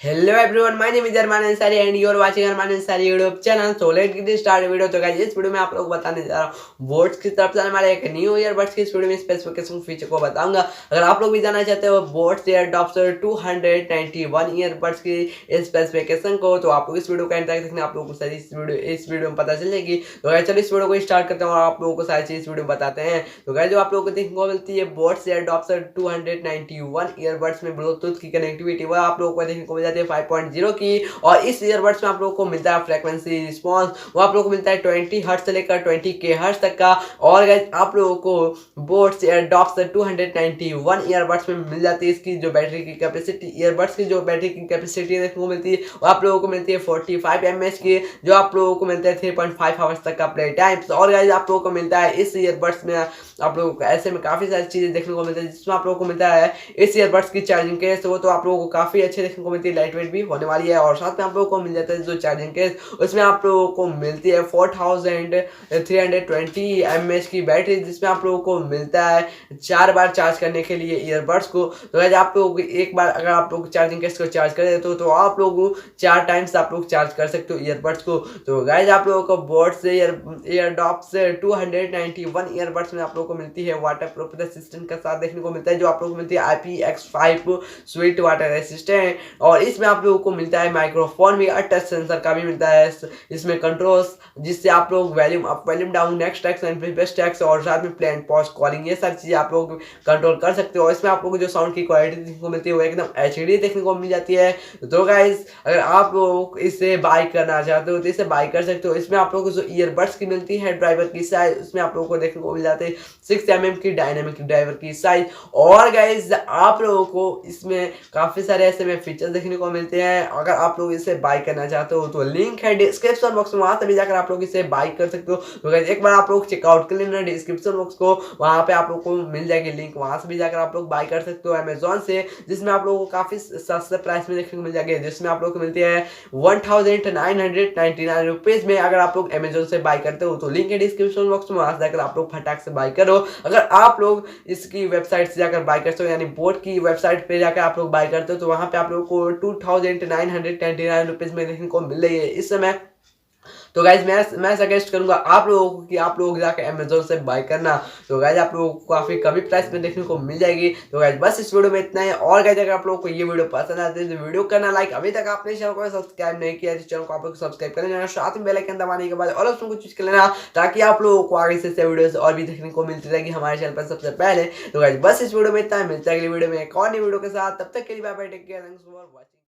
Hello everyone, my name is Arman Ansari and you are watching Arman Ansari YouTube channel. So let's get start video. तो guys इस video में आप लोगों को बताने जा रहा हूँ बोट्स की तरफ से हमारे एक न्यू ईयरबड्स की इस वीडियो में स्पेसिफिकेशन फीचर को बताऊंगा। अगर आप लोग भी जानना चाहते हो बोट्स एयरडॉप्स 291 ईयरबड्स की स्पेसिफिकेशन को, तो आप लोग इस वीडियो का एंड तक देखना, आप लोगों को सारी इस वीडियो में पता चलेगी। तो गाइस चलो इस वीडियो को स्टार्ट करते हैं और आप लोगों को सारी चीज इस वीडियो में बताते हैं। तो गाइस जो आप लोगों को देखने को मिलती है बोट्स एयरडॉप्स 291 ईयरबड्स में ब्लूटूथ की कनेक्टिविटी, वह आप लोगों को देखने को मिल जाती है 5.0 की। और इस ईयरबड्स में आप लोगों को मिलता है फ्रीक्वेंसी रिस्पांस, वो आप लोगों को मिलता है 20 हर्ट्ज से लेकर 20k हर्ट्ज तक का। और गाइस आप लोगों को बोट्स एयरडॉप्स 291 ईयरबड्स में मिल जाती है इसकी जो बैटरी की कैपेसिटी, ईयरबड्स की जो बैटरी की कैपेसिटी देखने को मिलती है वो आप लोगों को मिलती है 45 mAh की, जो आप लोगों को मिलता है 3.5 आवर्स तक का प्ले टाइम। और गाइस आप लोगों को मिलता है इस ईयरबड्स में आप लोगों को ऐसे में काफी सारी चीजें देखने को मिलती है, जिसमें आप लोगों को मिलता है इस ईयरबड्स की चार्जिंग केस, वो तो आप लोगों को काफी अच्छे देखने को मिलती है, लाइट वेट भी होने वाली है। और साथ में आप लोगों को मिल जाता है जो चार्जिंग केस, उसमें आप लोगों को मिलती है 4320 mAh की बैटरी, जिसमें आप लोगों को मिलता है 4 बार चार्ज करने के लिए ईयरबड्स को। तो गाइस आप लोग एक बार अगर आप लोग चार्जिंग केस को चार्ज कर देते हो तो आप लोग 4 टाइम्स आप लोग चार्ज कर सकते हो ईयरबड्स को। तो गाइस आप लोगों को बोट्स एयरडॉप्स 291 ईयरबड्स में आप लोगों को मिलती है वाटर प्रूफ रेसिस्टेंट का साथ देखने को मिलता है, जो आप लोगों को मिलती है IPX5 स्वीट वाटर रेसिस्टेंट। और इसमें आप लोगों को मिलता है माइक्रोफोन भी, टच सेंसर का भी मिलता है इसमें कंट्रोल्स, जिससे आप लोग volume up volume down next tax and best tax और साथ में प्ले एंड पॉज कॉलिंग, ये सारी चीजें आप लोग कंट्रोल कर सकते हो। इसमें आप लोगों को जो साउंड की क्वालिटी देखने को मिलती है वो एकदम HD देखने को मिल जाती है। तो गाइस अगर आप लोग इसे बाय करना चाहते हो तो इसे बाय कर सकते हो। इसमें आप लोगों को जो ईयरबड्स की मिलती है ड्राइवर की साइज, उसमें आप लोगों को देखने को मिल जाती है 6 mm की डायनामिक ड्राइवर की साइज। और गाइस आप लोगों को इसमें काफी सारे ऐसे में फीचर्स देखने को मिलते हैं। अगर आप लोग इसे बाय करना चाहते हो तो लिंक है डिस्क्रिप्शन बॉक्स में, वहां से भी जाकर आप लोग इसे बाय कर सकते हो। तो गाइस एक बार आप लोग चेकआउट कर लेना डिस्क्रिप्शन बॉक्स को, वहां पे आप लोग को मिल जाएगी लिंक, वहां से भी जाकर आप लोग बाय कर सकते हो अमेजोन से, जिसमें आप लोगों को काफी सस्ते प्राइस में देखने को मिल जाएगी, जिसमें आप लोग को मिलती है 1999 रुपीज में। अगर आप लोग अमेजोन से बाय करते हो तो लिंक है डिस्क्रिप्शन बॉक्स में, वहां से जाकर आप लोग फटाक से बाय करो। अगर आप लोग इसकी वेबसाइट से जाकर बाय करते हो, यानी बोट की वेबसाइट पे जाकर आप लोग बाय करते हो, तो वहां पे आप लोगों को 2999 रुपीज में देखने को मिल रही है इस समय। तो गाइज मैं सजेस्ट करूंगा आप लोगों को कि आप लोग जाकर अमेजोन से बाय करना। तो गाइज आप लोगों को काफी कमी प्राइस में देखने को मिल जाएगी। तो गाइज बस इस वीडियो में इतना है। और गाइज अगर आप लोगों को ये वीडियो पसंद आती है तो वीडियो करना लाइक, अभी तक आपने चैनल को सब्सक्राइब नहीं किया तो चैनल को आप लोग सब्सक्राइब कर लेना, साथ में बेल आइकन दबाने के बाद और ऑप्शन को चूज कर लेना, ताकि आप लोगों को आगे से वीडियोस और भी देखने को मिलती रहेगी हमारे चैनल पर सबसे पहले। तो गाइज बस इस वीडियो में इतना है, मिलता है अगली वीडियो में एक और नई वीडियो के साथ, तब तक के लिए bye bye, take care, thanks for watching.